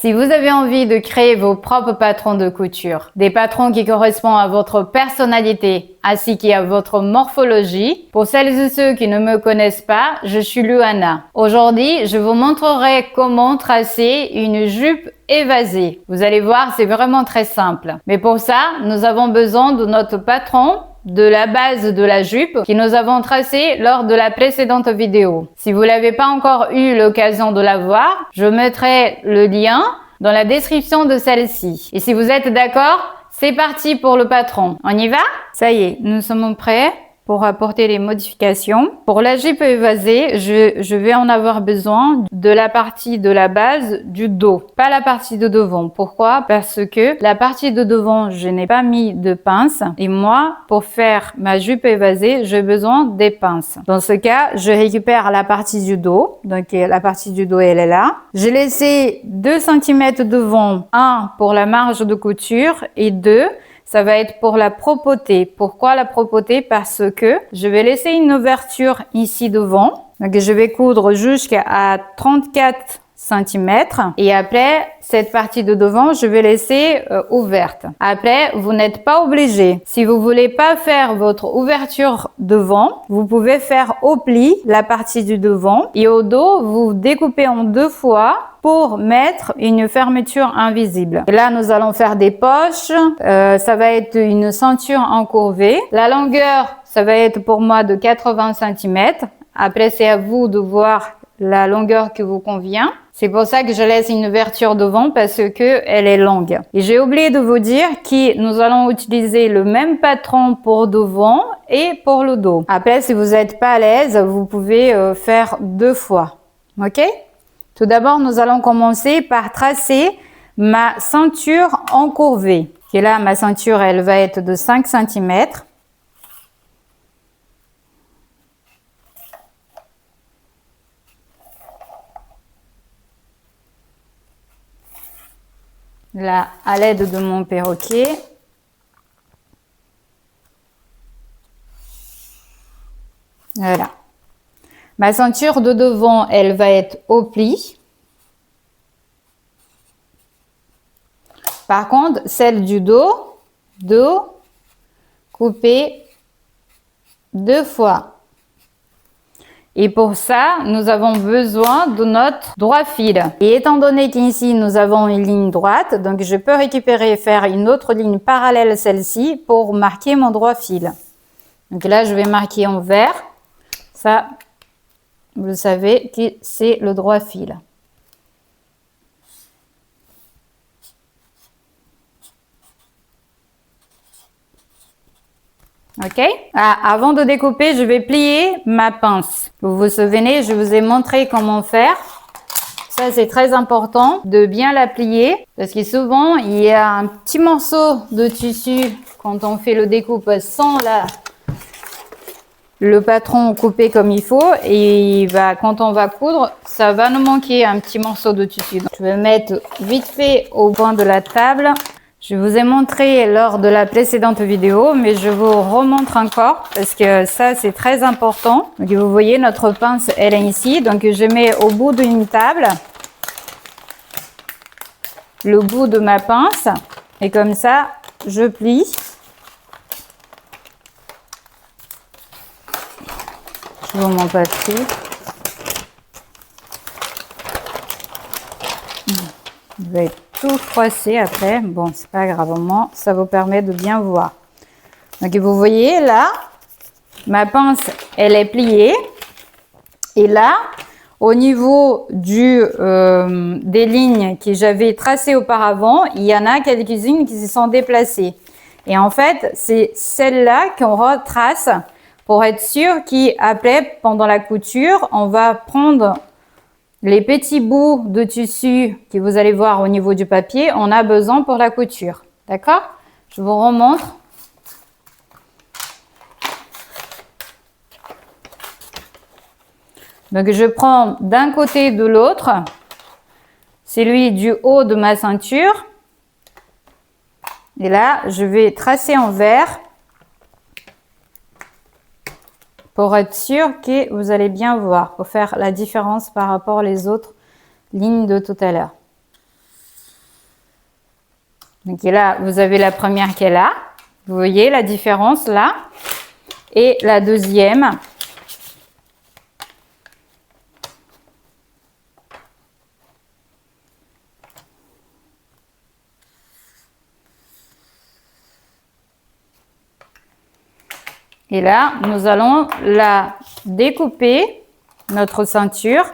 Si vous avez envie de créer vos propres patrons de couture, des patrons qui correspondent à votre personnalité ainsi qu'à votre morphologie, pour celles et ceux qui ne me connaissent pas, je suis Luana. Aujourd'hui, je vous montrerai comment tracer une jupe évasée. Vous allez voir, c'est vraiment très simple. Mais pour ça, nous avons besoin de notre patron, de la base de la jupe que nous avons tracée lors de la précédente vidéo. Si vous n'avez pas encore eu l'occasion de la voir, je mettrai le lien dans la description de celle-ci. Et si vous êtes d'accord, c'est parti pour le patron. On y va? Ça y est, nous sommes prêts pour apporter les modifications. Pour la jupe évasée, je vais en avoir besoin de la partie de la base du dos, pas la partie de devant. Pourquoi? Parce que la partie de devant, je n'ai pas mis de pince et moi, pour faire ma jupe évasée, j'ai besoin des pinces. Dans ce cas, je récupère la partie du dos. Donc la partie du dos, elle est là. J'ai laissé 2 cm devant, 1 pour la marge de couture et 2 ça va être pour la propreté. Pourquoi la propreté? Parce que je vais laisser une ouverture ici devant. Donc, je vais coudre jusqu'à 34 cm. Et après, cette partie de devant, je vais laisser ouverte. Après, vous n'êtes pas obligé. Si vous voulez pas faire votre ouverture devant, vous pouvez faire au pli la partie du devant. Et au dos, vous découpez en 2 fois pour mettre une fermeture invisible. Et là, nous allons faire des poches. Ça va être une ceinture encurvée. La longueur, ça va être pour moi de 80 cm. Après, c'est à vous de voir la longueur qui vous convient. C'est pour ça que je laisse une ouverture devant parce que elle est longue. Et j'ai oublié de vous dire que nous allons utiliser le même patron pour devant et pour le dos. Après, si vous n'êtes pas à l'aise, vous pouvez faire 2 fois. Ok? Tout d'abord, nous allons commencer par tracer ma ceinture encurvée. Et là, ma ceinture, elle va être de 5 cm. Là, à l'aide de mon perroquet. Voilà. Ma ceinture de devant, elle va être au pli. Par contre, celle du dos, coupée 2 fois. Et pour ça, nous avons besoin de notre droit fil. Et étant donné qu'ici, nous avons une ligne droite, donc je peux récupérer et faire une autre ligne parallèle à celle-ci pour marquer mon droit fil. Donc là, je vais marquer en vert. Ça, vous savez que c'est le droit fil. Ok? Avant de découper, je vais plier ma pince. Vous vous souvenez, je vous ai montré comment faire. Ça, c'est très important de bien la plier parce que souvent, il y a un petit morceau de tissu quand on fait le découpe sans le patron coupé comme il faut et quand on va coudre, ça va nous manquer un petit morceau de tissu. Donc, je vais mettre vite fait au coin de la table. Je vous ai montré lors de la précédente vidéo, mais je vous remontre encore parce que ça, c'est très important. Donc, vous voyez, notre pince, elle est ici. Donc, je mets au bout d'une table le bout de ma pince et comme ça, je plie. Je vous montre pas dessus. Je vais tout froisser après. Bon, c'est pas grave, au moins, ça vous permet de bien voir. Donc, vous voyez là, ma pince, elle est pliée. Et là, au niveau des lignes que j'avais tracées auparavant, il y en a quelques-unes qui se sont déplacées. Et en fait, c'est celle-là qu'on retrace pour être sûr qu'après, pendant la couture, on va prendre les petits bouts de tissu que vous allez voir au niveau du papier, on a besoin pour la couture. D'accord? Je vous remontre. Donc, je prends d'un côté de l'autre, celui du haut de ma ceinture. Et là, je vais tracer en vert pour être sûr que vous allez bien voir, pour faire la différence par rapport aux autres lignes de tout à l'heure. Donc là, vous avez la première qui est là. Vous voyez la différence là. Et la deuxième. Et là, nous allons la découper, notre ceinture.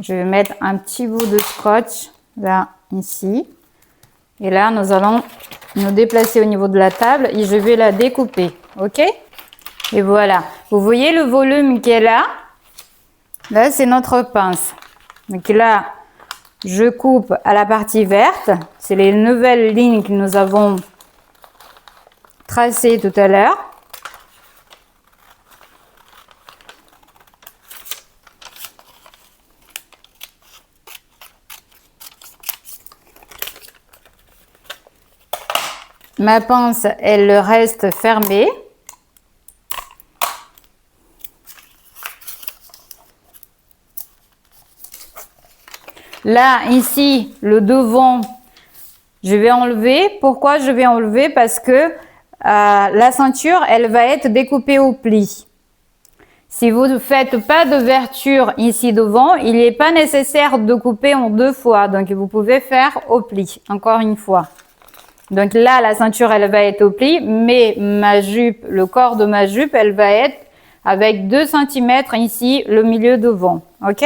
Je vais mettre un petit bout de scotch là, ici. Et là, nous allons nous déplacer au niveau de la table et je vais la découper. OK? Et voilà. Vous voyez le volume qui est là? Là, c'est notre pince. Donc là, je coupe à la partie verte. C'est les nouvelles lignes que nous avons tracées tout à l'heure. Ma pince, elle reste fermée. Là, ici, le devant, je vais enlever. Pourquoi je vais enlever? Parce que la ceinture, elle va être découpée au pli. Si vous ne faites pas d'ouverture ici devant, il n'est pas nécessaire de couper en deux fois. Donc, vous pouvez faire au pli, encore une fois. Donc là, la ceinture, elle va être au pli, mais ma jupe, le corps de ma jupe, elle va être avec 2 cm ici, le milieu devant. OK?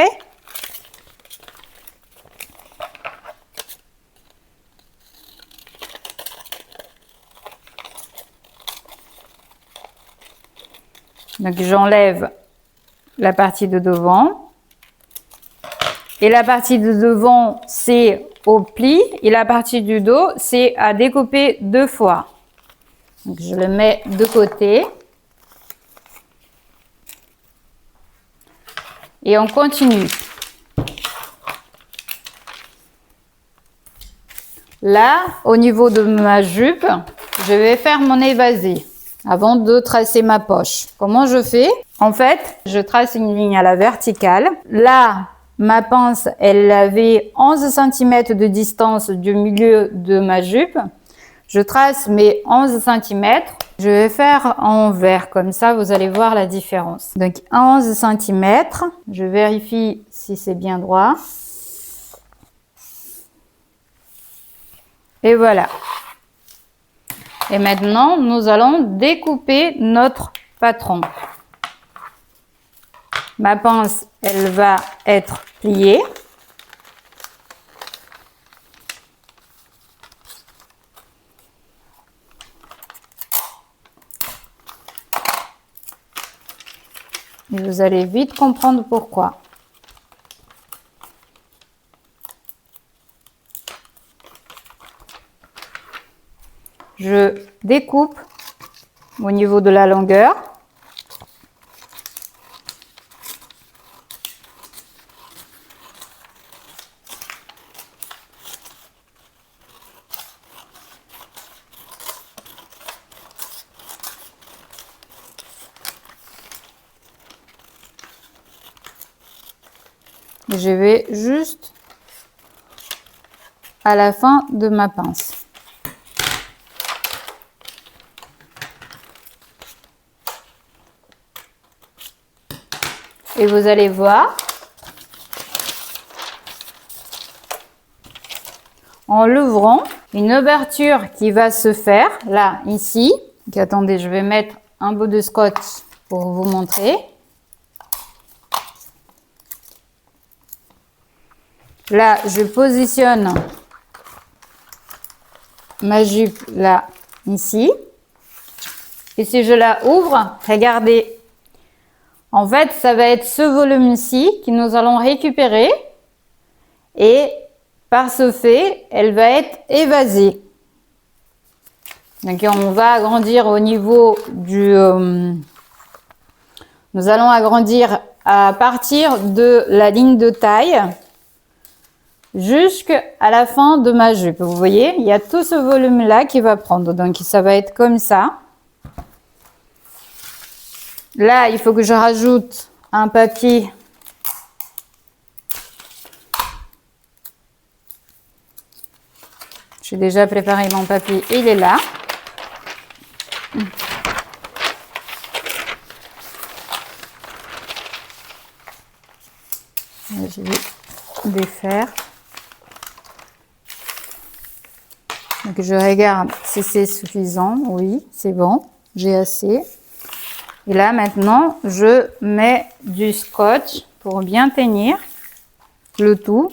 Donc j'enlève la partie de devant. Et la partie de devant, c'est au pli. Et la partie du dos, c'est à découper 2 fois. Donc je le mets de côté. Et on continue. Là, au niveau de ma jupe, je vais faire mon évasé avant de tracer ma poche. Comment je fais? En fait, je trace une ligne à la verticale. Là, ma pince, elle avait 11 cm de distance du milieu de ma jupe. Je trace mes 11 cm. Je vais faire en vert, comme ça vous allez voir la différence. Donc 11 cm. Je vérifie si c'est bien droit. Et voilà. Et maintenant, nous allons découper notre patron. Ma pince, elle va être pliée. Et vous allez vite comprendre pourquoi. Je découpe au niveau de la longueur. Je vais juste à la fin de ma pince. Et vous allez voir, en l'ouvrant, une ouverture qui va se faire, là, ici. Donc, attendez, je vais mettre un bout de scotch pour vous montrer. Là, je positionne ma jupe, là, ici. Et si je la ouvre, regardez. En fait, ça va être ce volume-ci que nous allons récupérer et par ce fait, elle va être évasée. Donc, on va agrandir au niveau du... nous allons agrandir à partir de la ligne de taille jusqu'à la fin de ma jupe. Vous voyez, il y a tout ce volume-là qui va prendre. Donc, ça va être comme ça. Là, il faut que je rajoute un papier J'ai déjà préparé mon papier, il est là. Je vais défaire. Donc je regarde si c'est suffisant. Oui, c'est bon, j'ai assez. Et là maintenant, je mets du scotch pour bien tenir le tout.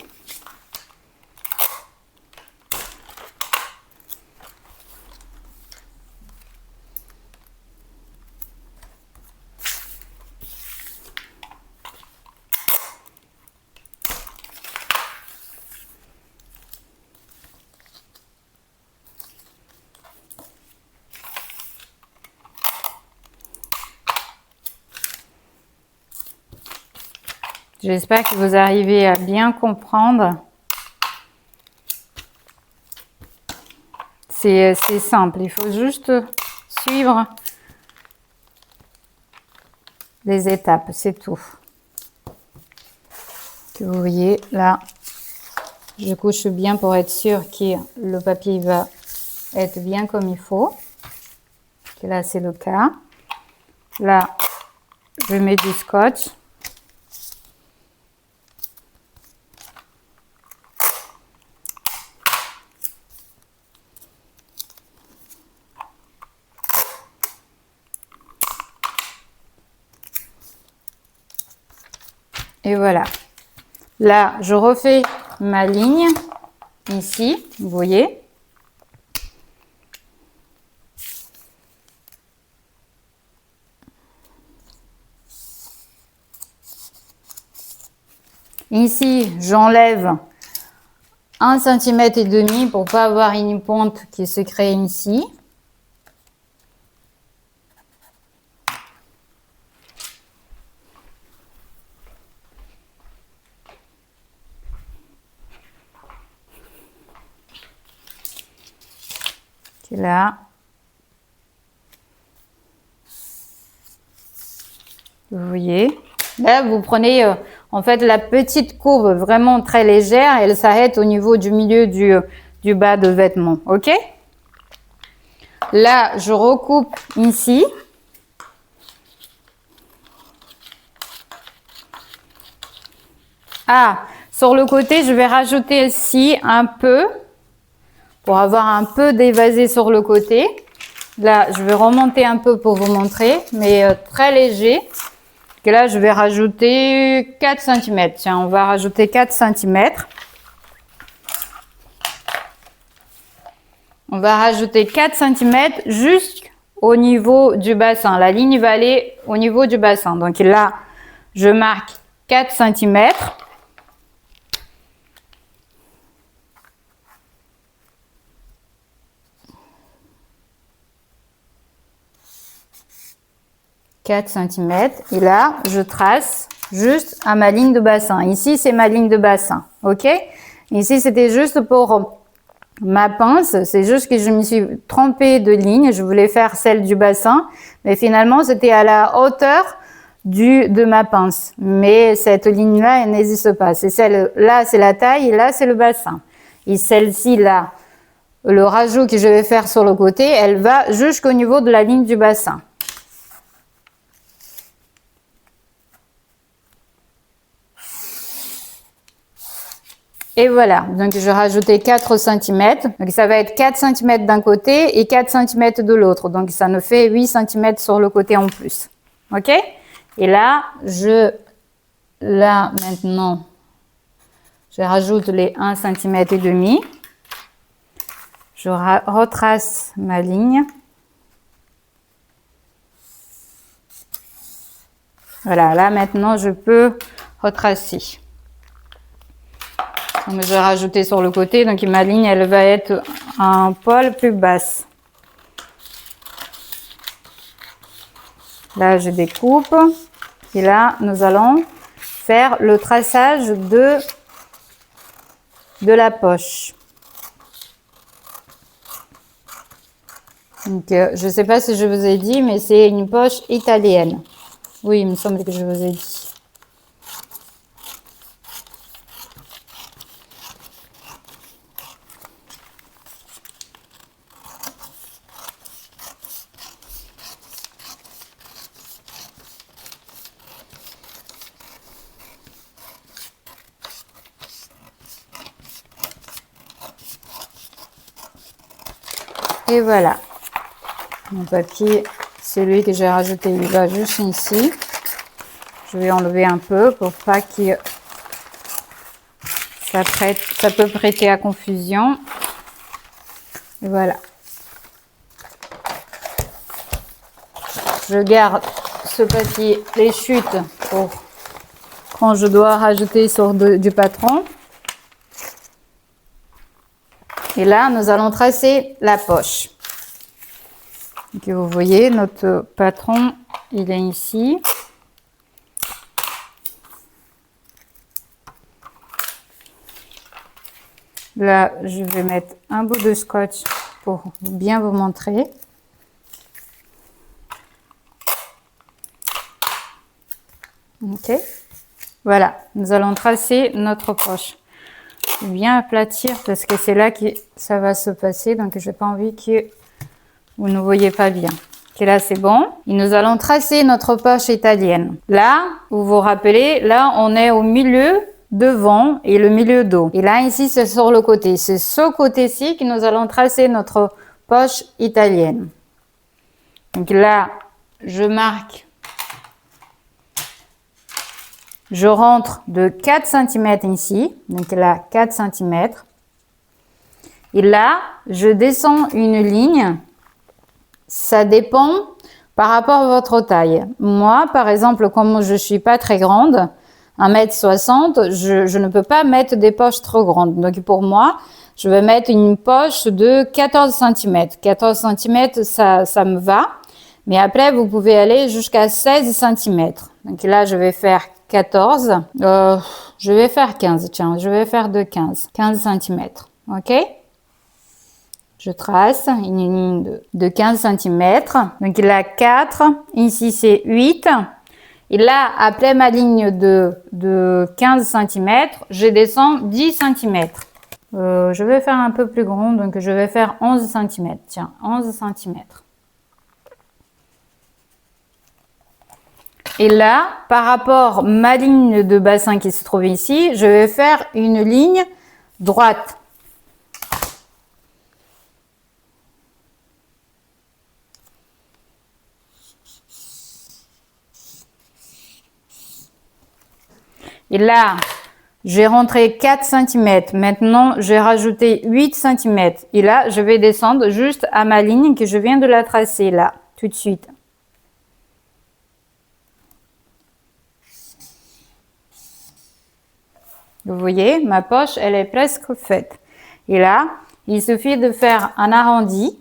J'espère que vous arrivez à bien comprendre. C'est simple, il faut juste suivre les étapes, c'est tout. Que vous voyez, là, je couche bien pour être sûr que le papier va être bien comme il faut. Et là, c'est le cas. Là, je mets du scotch. Et voilà. Là, je refais ma ligne ici, vous voyez. Ici, j'enlève 1,5 cm pour pas avoir une pente qui se crée ici. Là, vous voyez, là vous prenez en fait la petite courbe vraiment très légère, elle s'arrête au niveau du milieu du bas de vêtement, ok? Là je recoupe ici. Ah, sur le côté je vais rajouter ici un peu pour avoir un peu d'évasé sur le côté. Là, je vais remonter un peu pour vous montrer, mais très léger. Et là, je vais rajouter 4 cm. Tiens, on va rajouter 4 cm. On va rajouter 4 cm jusqu'au niveau du bassin. La ligne va aller au niveau du bassin. Donc là, je marque 4 cm. Et là, je trace juste à ma ligne de bassin. Ici, c'est ma ligne de bassin, ok? Ici, c'était juste pour ma pince. C'est juste que je me suis trompée de ligne. Je voulais faire celle du bassin, mais finalement, c'était à la hauteur de ma pince. Mais cette ligne-là, elle n'existe pas. C'est celle-là, c'est la taille, et là, c'est le bassin. Et celle-ci, là, le rajout que je vais faire sur le côté, elle va jusqu'au niveau de la ligne du bassin. Et voilà, donc je vais rajouter 4 cm. Donc ça va être 4 cm d'un côté et 4 cm de l'autre. Donc ça nous fait 8 cm sur le côté en plus. Ok? Et là, maintenant, je rajoute les 1 cm et demi. Je retrace ma ligne. Voilà, là maintenant je peux retracer. Donc, je vais rajouter sur le côté, donc ma ligne elle va être un poil plus basse. Là je découpe et là nous allons faire le traçage de la poche. Donc je ne sais pas si je vous ai dit, mais c'est une poche italienne. Oui, il me semble que je vous ai dit. Et voilà. Mon papier, celui que j'ai rajouté, il va juste ici. Je vais enlever un peu pour pas que ça peut prêter à confusion. Et voilà. Je garde ce papier, les chutes, pour quand je dois rajouter sur du patron. Et là, nous allons tracer la poche. Donc, vous voyez, notre patron, il est ici. Là, je vais mettre un bout de scotch pour bien vous montrer. Ok. Voilà, nous allons tracer notre poche. Bien aplatir parce que c'est là que ça va se passer. Donc, je n'ai pas envie que vous ne voyez pas bien. Ok, là, c'est bon. Et nous allons tracer notre poche italienne. Là, vous vous rappelez, là, on est au milieu devant et le milieu dos. Et là, ici, c'est sur le côté. C'est ce côté-ci que nous allons tracer notre poche italienne. Donc là, je marque. Je rentre de 4 cm ici. Donc là, 4 cm. Et là, je descends une ligne. Ça dépend par rapport à votre taille. Moi, par exemple, comme je suis pas très grande, 1,60 m, je ne peux pas mettre des poches trop grandes. Donc, pour moi, je vais mettre une poche de 14 cm. 14 cm, ça me va. Mais après, vous pouvez aller jusqu'à 16 cm. Donc là, je vais faire 14. Je vais faire 15. Tiens, je vais faire de 15 cm. OK? Je trace une ligne de 15 cm. Donc là, 4. Ici, c'est 8. Et là, après ma ligne de 15 cm, je descends 10 cm. Je vais faire un peu plus grand, donc je vais faire 11 cm. Tiens, 11 cm. Et là, par rapport à ma ligne de bassin qui se trouve ici, je vais faire une ligne droite. Et là, j'ai rentré 4 cm. Maintenant, j'ai rajouté 8 cm. Et là, je vais descendre juste à ma ligne que je viens de la tracer là, tout de suite. Vous voyez, ma poche, elle est presque faite. Et là, il suffit de faire un arrondi.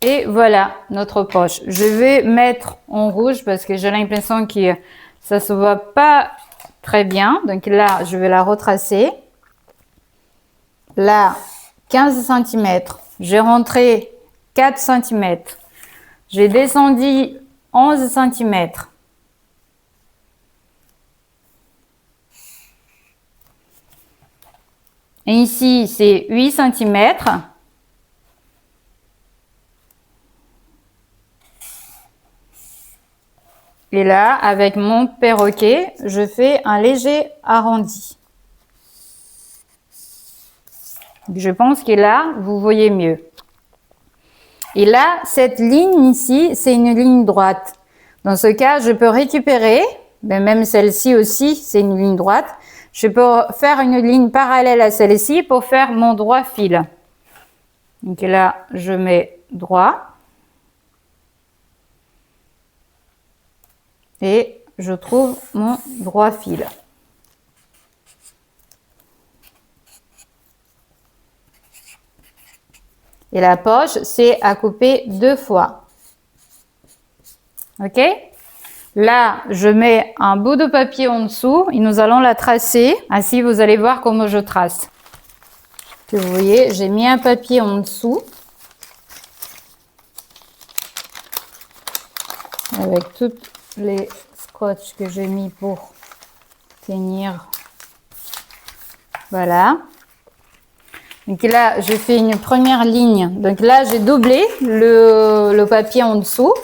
Et voilà notre poche. Je vais mettre en rouge parce que j'ai l'impression que ça se voit pas très bien. Donc là, je vais la retracer. Là, 15 cm. J'ai rentré 4 cm. J'ai descendu 11 cm. Et ici, c'est 8 cm. Et là, avec mon perroquet, je fais un léger arrondi. Je pense que là, vous voyez mieux. Et là, cette ligne ici, c'est une ligne droite. Dans ce cas, je peux récupérer, mais même celle-ci aussi, c'est une ligne droite. Je peux faire une ligne parallèle à celle-ci pour faire mon droit fil. Donc là, je mets droit. Et je trouve mon droit fil. Et la poche, c'est à couper 2 fois. Ok? Là, je mets un bout de papier en dessous et nous allons la tracer. Ainsi, vous allez voir comment je trace. Que vous voyez, j'ai mis un papier en dessous. Avec toutes les scotch que j'ai mis pour tenir. Voilà. Donc là, je fais une première ligne. Donc là, j'ai doublé le papier en dessous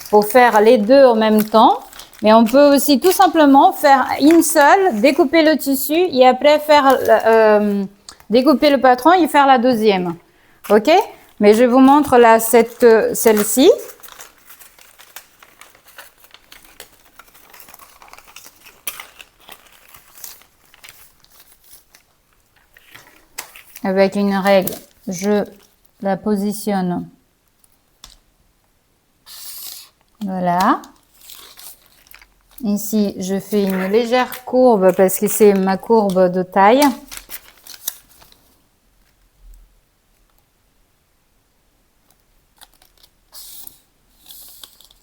pour faire les deux en même temps. Mais on peut aussi tout simplement faire une seule, découper le tissu et après faire découper le patron et faire la deuxième. Ok? Mais je vous montre là celle-ci. Avec une règle, je la positionne. Voilà. Ici, je fais une légère courbe parce que c'est ma courbe de taille.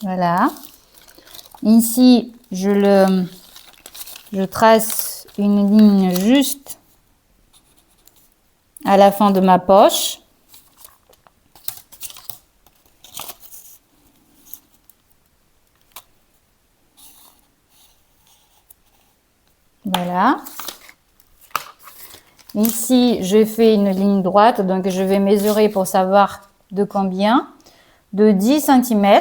Voilà. Ici, je trace une ligne juste à la fin de ma poche. Voilà. Ici, je fais une ligne droite, donc je vais mesurer pour savoir de combien. De 10 cm.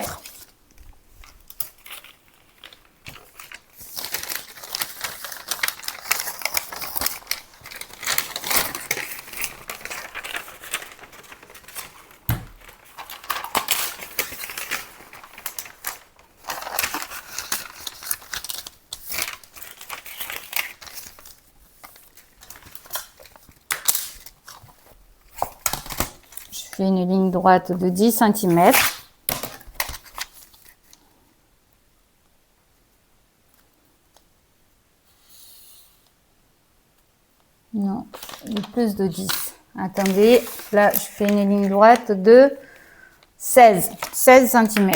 Je fais une ligne droite de 10 cm. Non, plus de 10. Attendez, là, je fais une ligne droite de 16 cm.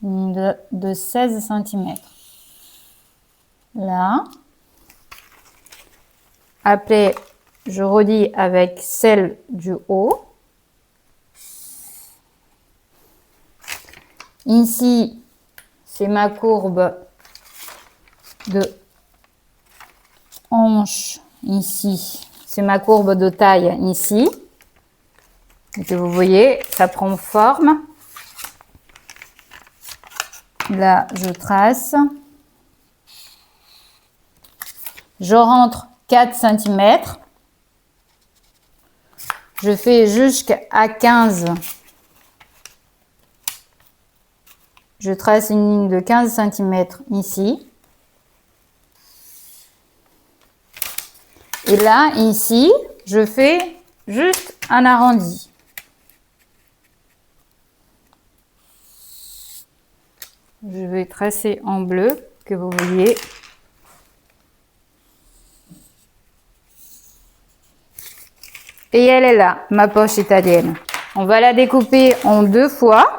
De 16 cm. Là. Après, je relie avec celle du haut. Ici, c'est ma courbe de hanche. Ici, c'est ma courbe de taille ici. Et vous voyez, ça prend forme. Là, je trace. Je rentre 4 cm. Je fais jusqu'à 15. Je trace une ligne de 15 cm ici. Et là, ici, je fais juste un arrondi. Je vais tracer en bleu, que vous voyez. Et elle est là, ma poche italienne. On va la découper en 2 fois.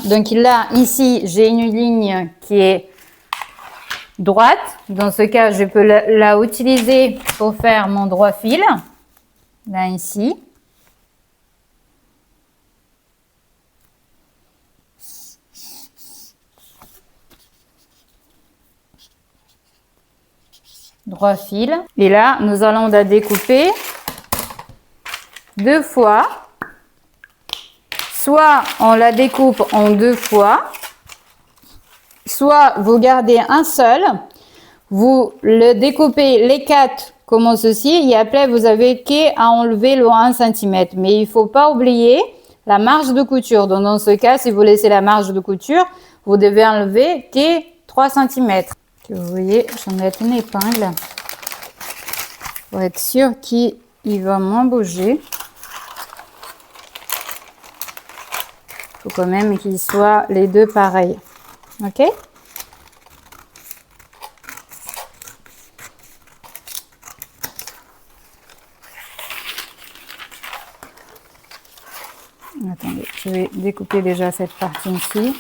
Donc là, ici, j'ai une ligne qui est droite. Dans ce cas, je peux la utiliser pour faire mon droit fil. Là, ici. Droit fil. Et là, nous allons la découper 2 fois. Soit on la découpe en 2 fois, soit vous gardez un seul, vous le découpez les 4 comme ceci et après vous avez qu'à enlever le 1 cm. Mais il ne faut pas oublier la marge de couture. Donc dans ce cas, si vous laissez la marge de couture, vous devez enlever que 3 cm. Vous voyez, je vais mettre une épingle pour être sûr qu'il va moins bouger. Il faut quand même qu'ils soient les deux pareils. Ok? Attendez, je vais découper déjà cette partie ici.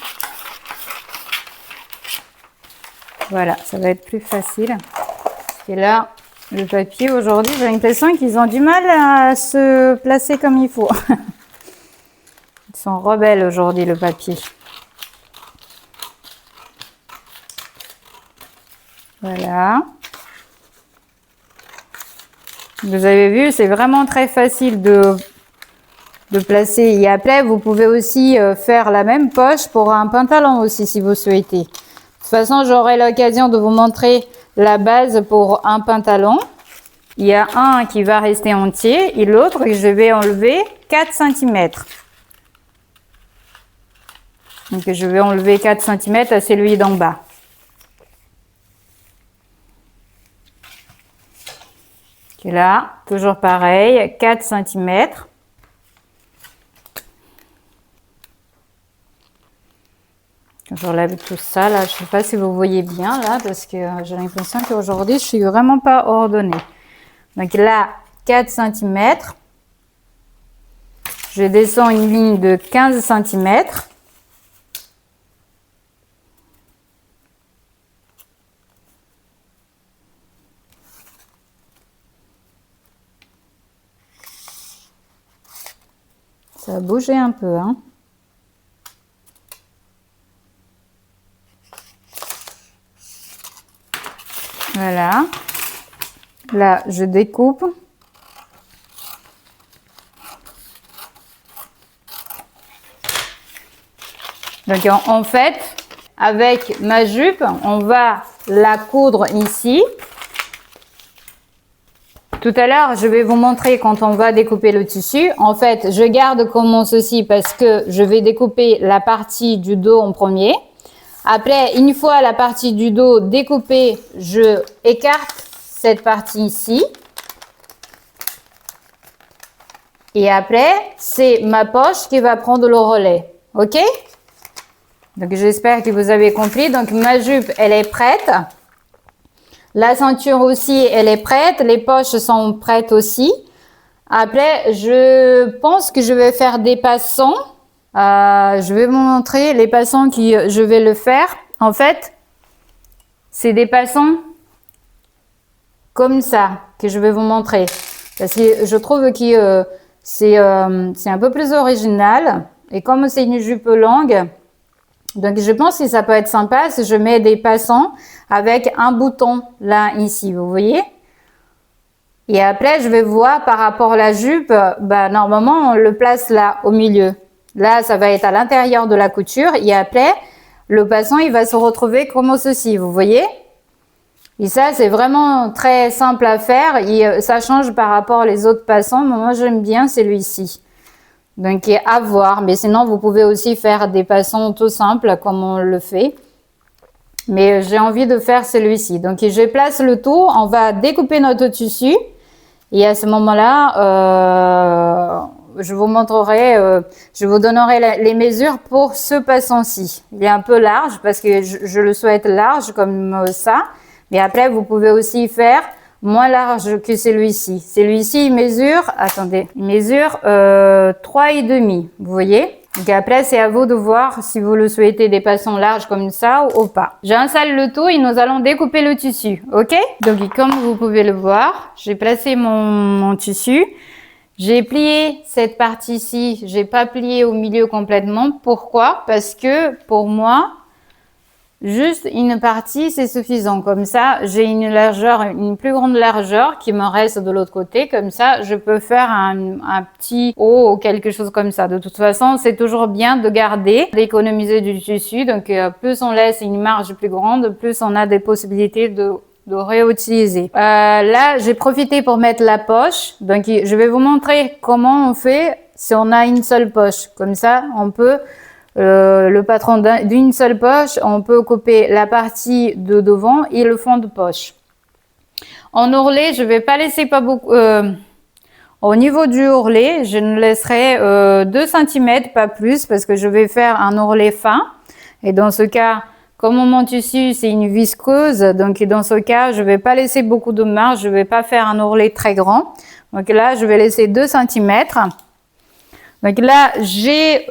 Voilà, ça va être plus facile. Et là, le papier aujourd'hui, j'ai l'impression qu'ils ont du mal à se placer comme il faut. Ils sont rebelles aujourd'hui, le papier. Voilà. Vous avez vu, c'est vraiment très facile de placer. Et après, vous pouvez aussi faire la même poche pour un pantalon aussi, si vous souhaitez. toute façon, j'aurai l'occasion de vous montrer la base pour un pantalon. Il y a un qui va rester entier et l'autre, je vais enlever 4 cm. Donc, je vais enlever 4 cm à celui d'en bas. Et là, toujours pareil, 4 cm. J'enlève tout ça, là, je ne sais pas si vous voyez bien, là, parce que j'ai l'impression qu'aujourd'hui, je suis vraiment pas ordonnée. Donc là, 4 cm. Je descends une ligne de 15 cm. Ça a bougé un peu, hein. Voilà. Là, je découpe. Donc, en fait, avec ma jupe, on va la coudre ici. Tout à l'heure, je vais vous montrer quand on va découper le tissu. En fait, je garde comme ceci parce que je vais découper la partie du dos en premier. Après, une fois la partie du dos découpée, je écarte cette partie ici. Et après, c'est ma poche qui va prendre le relais. OK? Donc, j'espère que vous avez compris. Donc, ma jupe, elle est prête. La ceinture aussi, elle est prête. Les poches sont prêtes aussi. Après, je pense que je vais faire des passants. Je vais vous montrer les passants que je vais le faire. En fait, c'est des passants comme ça que je vais vous montrer. Parce que je trouve que c'est un peu plus original. Et comme c'est une jupe longue, donc je pense que ça peut être sympa si je mets des passants avec un bouton là, ici, vous voyez? Et après, je vais voir par rapport à la jupe, bah, normalement, on le place là, au milieu. Là, ça va être à l'intérieur de la couture. Et après, le passant, il va se retrouver comme ceci, vous voyez? Et ça, c'est vraiment très simple à faire. Et ça change par rapport aux autres passants. Mais moi, j'aime bien celui-ci. Donc, à voir. Mais sinon, vous pouvez aussi faire des passants tout simples, comme on le fait. Mais j'ai envie de faire celui-ci. Donc, je place le tout. On va découper notre tissu. Et à ce moment-là, je vous montrerai, je vous donnerai les mesures pour ce passant-ci. Il est un peu large parce que je le souhaite large comme ça. Mais après, vous pouvez aussi faire moins large que celui-ci. Celui-ci, il mesure, attendez, il mesure 3,5. Vous voyez? Donc après, c'est à vous de voir si vous le souhaitez des passants larges comme ça ou pas. J'installe le tout et nous allons découper le tissu, ok? Donc comme vous pouvez le voir, j'ai placé mon tissu. J'ai plié cette partie-ci, j'ai pas plié au milieu complètement. Pourquoi? Parce que pour moi, juste une partie, c'est suffisant. Comme ça, j'ai une largeur, une plus grande largeur qui me reste de l'autre côté. Comme ça, je peux faire un petit haut ou quelque chose comme ça. De toute façon, c'est toujours bien de garder, d'économiser du tissu. Donc, plus on laisse une marge plus grande, plus on a des possibilités de réutiliser. Là, j'ai profité pour mettre la poche. Donc, je vais vous montrer comment on fait si on a une seule poche. Comme ça, on peut... le patron d'une seule poche, on peut couper la partie de devant et le fond de poche. En ourlet, je vais pas laisser pas beaucoup. Au niveau du ourlet, je ne laisserai 2 cm, pas plus, parce que je vais faire un ourlet fin. Et dans ce cas, comme mon tissu, c'est une viscose, donc dans ce cas, je vais pas laisser beaucoup de marge, je vais pas faire un ourlet très grand. Donc là, je vais laisser 2 cm. Donc là, j'ai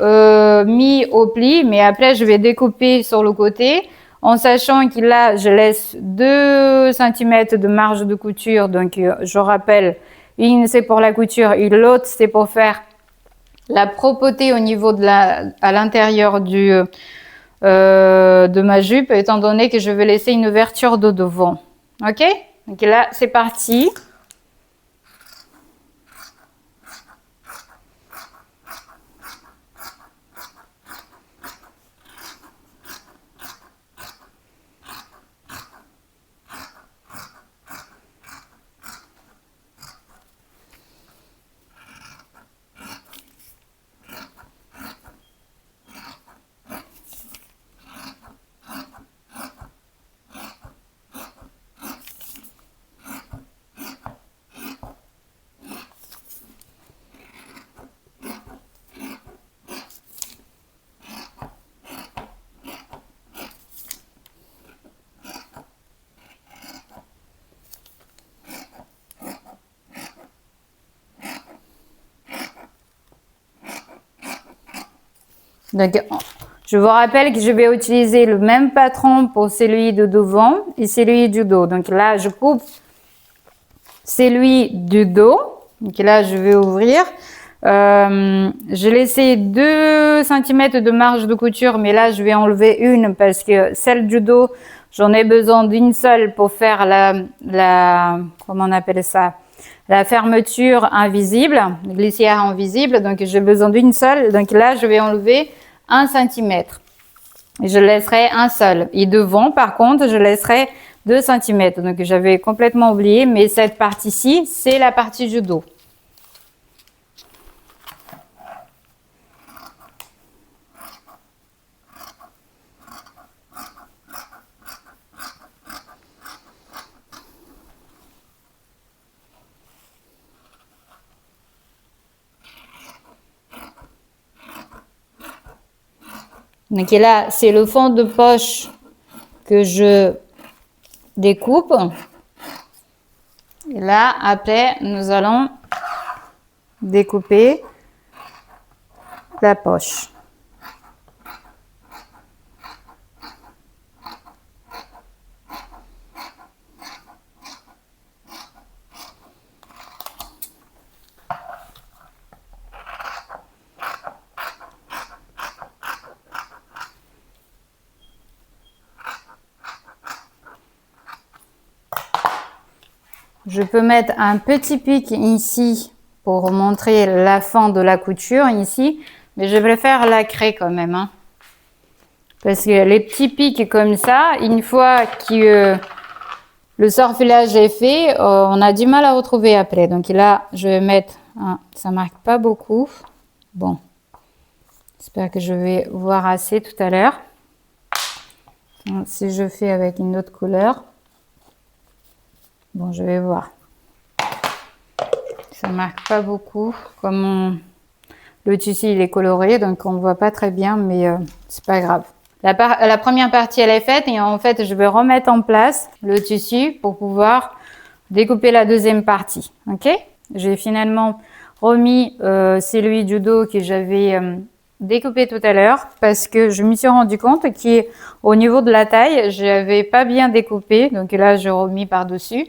mis au pli, mais après, je vais découper sur le côté, en sachant que là, je laisse 2 cm de marge de couture. Donc, je rappelle, une, c'est pour la couture et l'autre, c'est pour faire la propreté au niveau de à l'intérieur de ma jupe, étant donné que je vais laisser une ouverture de devant. OK? Donc là, c'est parti. Donc, je vous rappelle que je vais utiliser le même patron pour celui de devant et celui du dos. Donc là, je coupe celui du dos. Donc là, je vais ouvrir. J'ai laissé 2 cm de marge de couture, mais là, je vais enlever une parce que celle du dos, j'en ai besoin d'une seule pour faire comment on appelle ça? La fermeture invisible, glissière invisible. Donc, j'ai besoin d'une seule. Donc là, je vais enlever 1 cm. Je laisserai un seul. Et devant, par contre, je laisserai 2 cm. Donc, j'avais complètement oublié, mais cette partie-ci, c'est la partie du dos. Donc là, c'est le fond de poche que je découpe. Et là, après, nous allons découper la poche. Je peux mettre un petit pic ici pour montrer la fin de la couture ici, mais je vais faire la craie quand même. Hein. Parce que les petits pics comme ça, une fois que le sortilège est fait, on a du mal à retrouver après. Donc là, je vais mettre, ça marque pas beaucoup. Bon, j'espère que je vais voir assez tout à l'heure. Si je fais avec une autre couleur, bon, je vais voir. Ça marque pas beaucoup. Comme le tissu il est coloré, donc on ne voit pas très bien, mais c'est pas grave. La première partie elle est faite et en fait je vais remettre en place le tissu pour pouvoir découper la deuxième partie. Ok? J'ai finalement remis celui du dos que j'avais découpé tout à l'heure parce que je me suis rendu compte qu'au niveau de la taille, je n'avais pas bien découpé. Donc là, je remis par-dessus.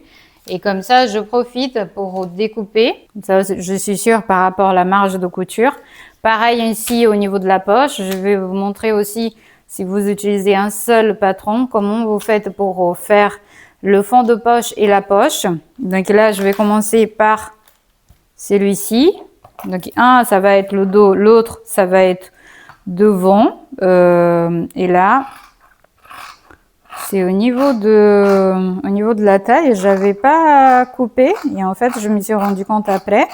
Et comme ça, je profite pour découper. Ça, je suis sûre par rapport à la marge de couture. Pareil ici au niveau de la poche. Je vais vous montrer aussi si vous utilisez un seul patron, comment vous faites pour faire le fond de poche et la poche. Donc là, je vais commencer par celui-ci. Donc un, ça va être le dos, l'autre, ça va être devant. Et là, c'est au niveau de la taille, j'avais pas coupé et en fait, je me suis rendu compte après.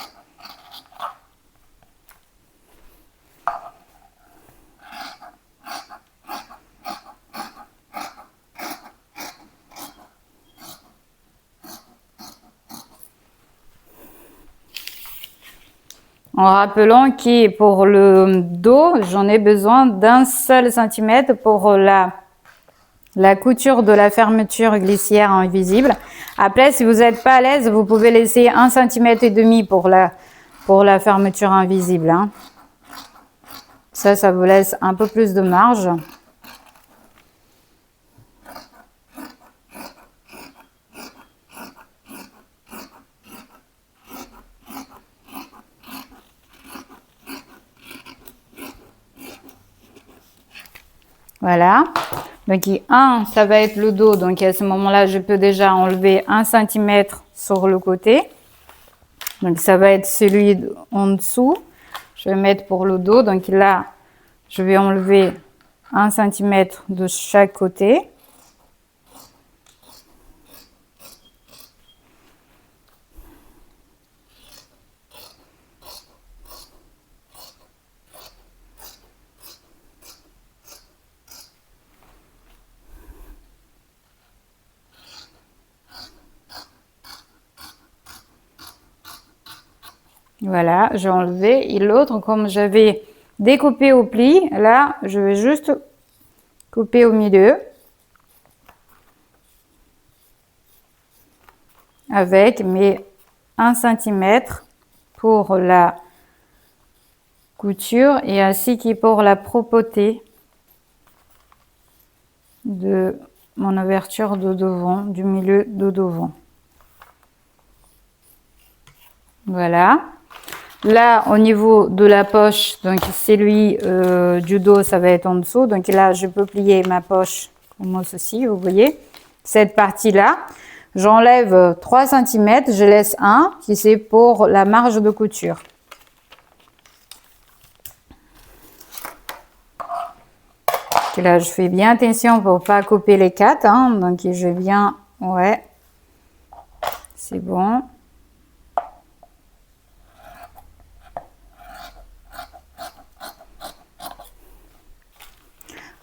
En rappelant que pour le dos, j'en ai besoin d'un seul centimètre pour la couture de la fermeture glissière invisible. Après, si vous n'êtes pas à l'aise, vous pouvez laisser 1,5 cm pour la fermeture invisible. Hein. Ça vous laisse un peu plus de marge. Voilà. Donc, un, ça va être le dos. Donc, à ce moment-là, je peux déjà enlever 1 cm sur le côté. Donc, ça va être celui en dessous. Je vais mettre pour le dos. Donc, là, je vais enlever 1 cm de chaque côté. Voilà, j'ai enlevé. Et l'autre, comme j'avais découpé au pli, là, je vais juste couper au milieu. Avec mes 1 cm pour la couture et ainsi que pour la propreté de mon ouverture de devant, du milieu de devant. Voilà. Là, au niveau de la poche, donc celui du dos, ça va être en dessous. Donc là, je peux plier ma poche comme ceci, vous voyez. Cette partie-là, j'enlève 3 cm, je laisse un, qui c'est pour la marge de couture. Et là, je fais bien attention pour pas couper les 4, hein. Donc je vais bien, ouais, c'est bon.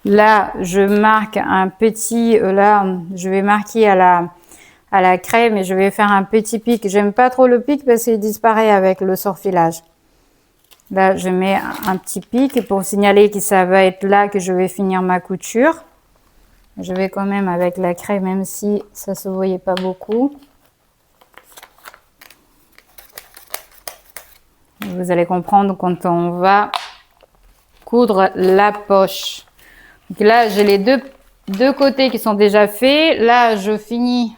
Là, je marque un petit, là, je vais marquer à la crème et je vais faire un petit pic. J'aime pas trop le pic parce qu'il disparaît avec le surfilage. Là, je mets un petit pic pour signaler que ça va être là que je vais finir ma couture. Je vais quand même avec la crème, même si ça se voyait pas beaucoup. Vous allez comprendre quand on va coudre la poche. Donc là, j'ai les deux côtés qui sont déjà faits. Là, je finis,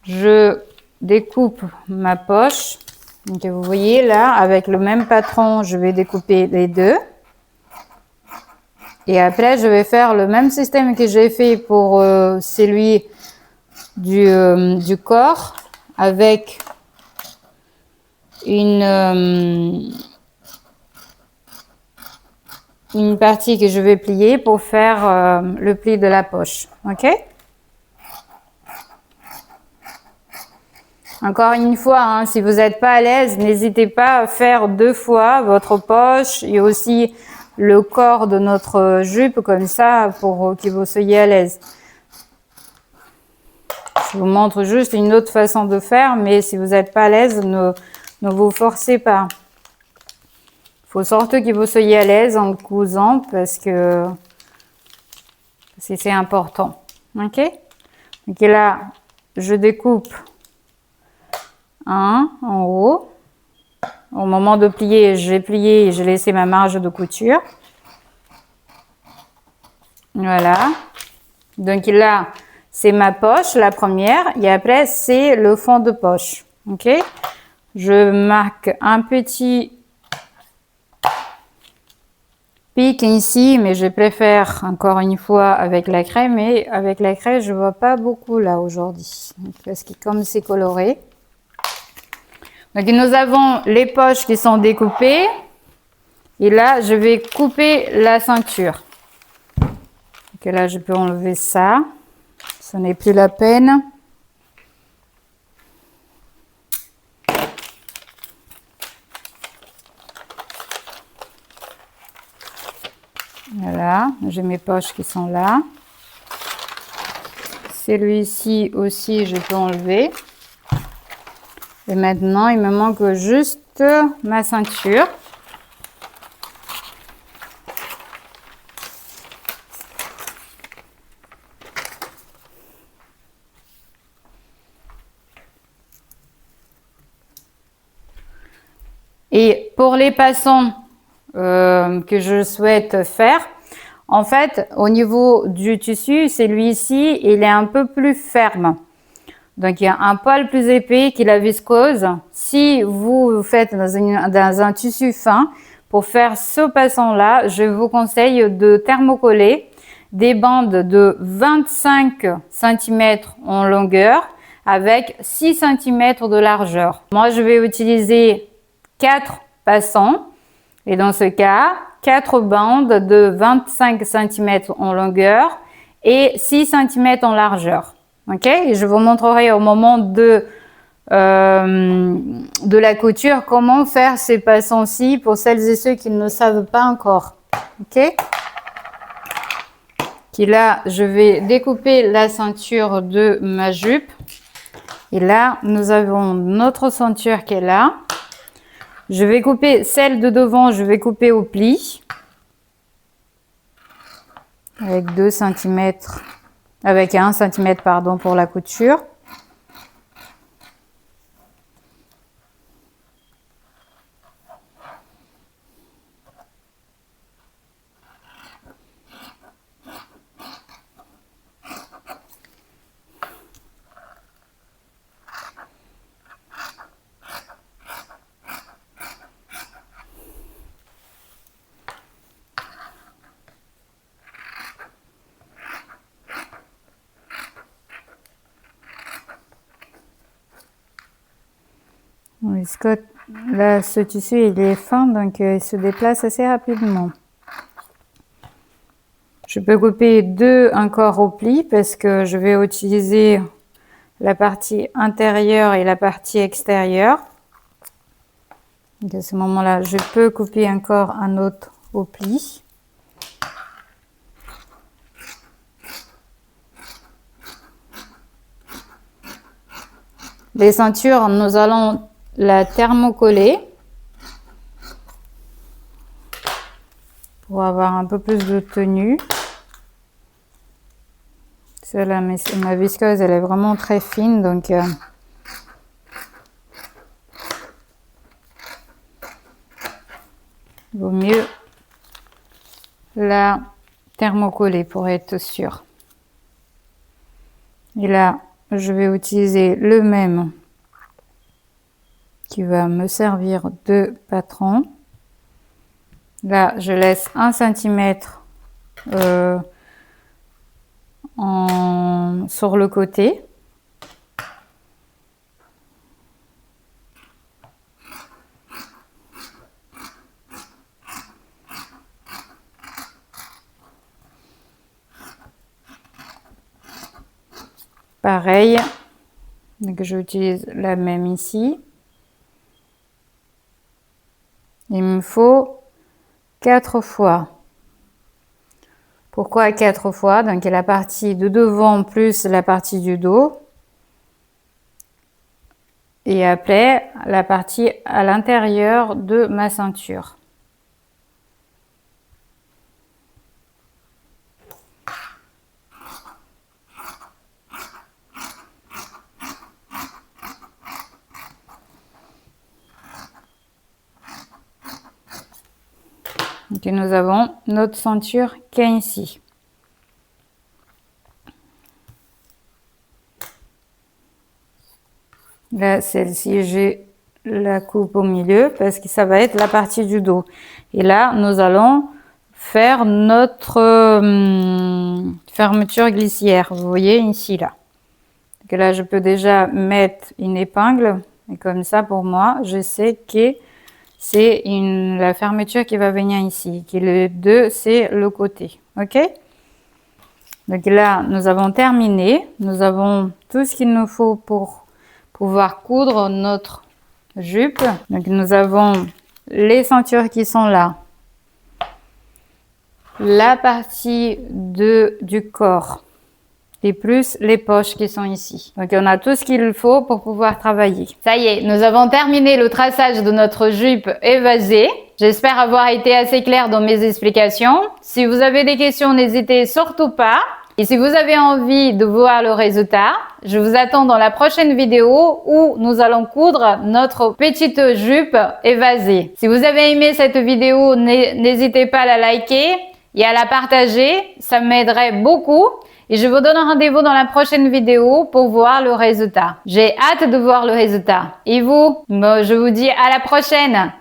je découpe ma poche. Donc vous voyez là, avec le même patron, je vais découper les deux. Et après, je vais faire le même système que j'ai fait pour celui du corps, avec une partie que je vais plier pour faire le pli de la poche. Ok? Encore une fois, hein, si vous n'êtes pas à l'aise, n'hésitez pas à faire 2 fois votre poche et aussi le corps de notre jupe, comme ça, pour que vous soyez à l'aise. Je vous montre juste une autre façon de faire, mais si vous n'êtes pas à l'aise, ne vous forcez pas. Il faut surtout que vous soyez à l'aise en cousant parce que c'est important. Ok? Donc là, je découpe un en haut. Au moment de plier, j'ai plié et j'ai laissé ma marge de couture. Voilà. Donc là, c'est ma poche, la première, et après, c'est le fond de poche. Ok? Je marque un petit pic ici, mais je préfère encore une fois avec la crème. Et avec la crème, je vois pas beaucoup là aujourd'hui, parce que comme c'est coloré. Donc nous avons les poches qui sont découpées. Et là, je vais couper la ceinture. Donc là, je peux enlever ça. Ce n'est plus la peine. Voilà, j'ai mes poches qui sont là. Celui-ci aussi, je peux enlever. Et maintenant, il me manque juste ma ceinture. Et pour les passants que je souhaite faire, en fait, au niveau du tissu, celui-ci, il est un peu plus ferme. Donc, il y a un poil plus épais que la viscose. Si vous faites dans un tissu fin, pour faire ce passant-là, je vous conseille de thermocoller des bandes de 25 cm en longueur avec 6 cm de largeur. Moi, je vais utiliser 4 passants et dans ce cas, 4 bandes de 25 cm en longueur et 6 cm en largeur. Ok, et je vous montrerai au moment de la couture comment faire ces passants-ci pour celles et ceux qui ne savent pas encore. Ok, et là, je vais découper la ceinture de ma jupe. Et là, nous avons notre ceinture qui est là. Je vais couper celle de devant, je vais couper au pli. Avec 2 cm, avec 1 cm pardon pour la couture. Oui, Scott, là, ce tissu, il est fin, donc il se déplace assez rapidement. Je peux couper 2 encore au pli parce que je vais utiliser la partie intérieure et la partie extérieure. Donc à ce moment-là, je peux couper encore un autre au pli. Les ceintures, nous allons la thermocoller pour avoir un peu plus de tenue. Celle-là, ma visqueuse, elle est vraiment très fine, donc il vaut mieux la thermocoller pour être sûr. Et là, je vais utiliser le même qui va me servir de patron. Là, je laisse 1 cm sur le côté. Pareil, donc j'utilise la même ici. Il me faut 4 fois. Pourquoi 4 fois? Donc la partie de devant plus la partie du dos. Et après, la partie à l'intérieur de ma ceinture. Donc nous avons notre ceinture qui est ici. Là, celle-ci, j'ai la coupe au milieu parce que ça va être la partie du dos. Et là, nous allons faire notre fermeture glissière. Vous voyez ici, là. Donc là, je peux déjà mettre une épingle. Et comme ça, pour moi, je sais que c'est la fermeture qui va venir ici. Que le 2, c'est le côté. OK? Donc là, nous avons terminé. Nous avons tout ce qu'il nous faut pour pouvoir coudre notre jupe. Donc nous avons les ceintures qui sont là. La partie du corps. Et plus les poches qui sont ici. Donc on a tout ce qu'il faut pour pouvoir travailler. Ça y est, nous avons terminé le traçage de notre jupe évasée. J'espère avoir été assez claire dans mes explications. Si vous avez des questions, n'hésitez surtout pas. Et si vous avez envie de voir le résultat, je vous attends dans la prochaine vidéo où nous allons coudre notre petite jupe évasée. Si vous avez aimé cette vidéo, n'hésitez pas à la liker et à la partager. Ça m'aiderait beaucoup. Et je vous donne rendez-vous dans la prochaine vidéo pour voir le résultat. J'ai hâte de voir le résultat. Et vous, je vous dis à la prochaine.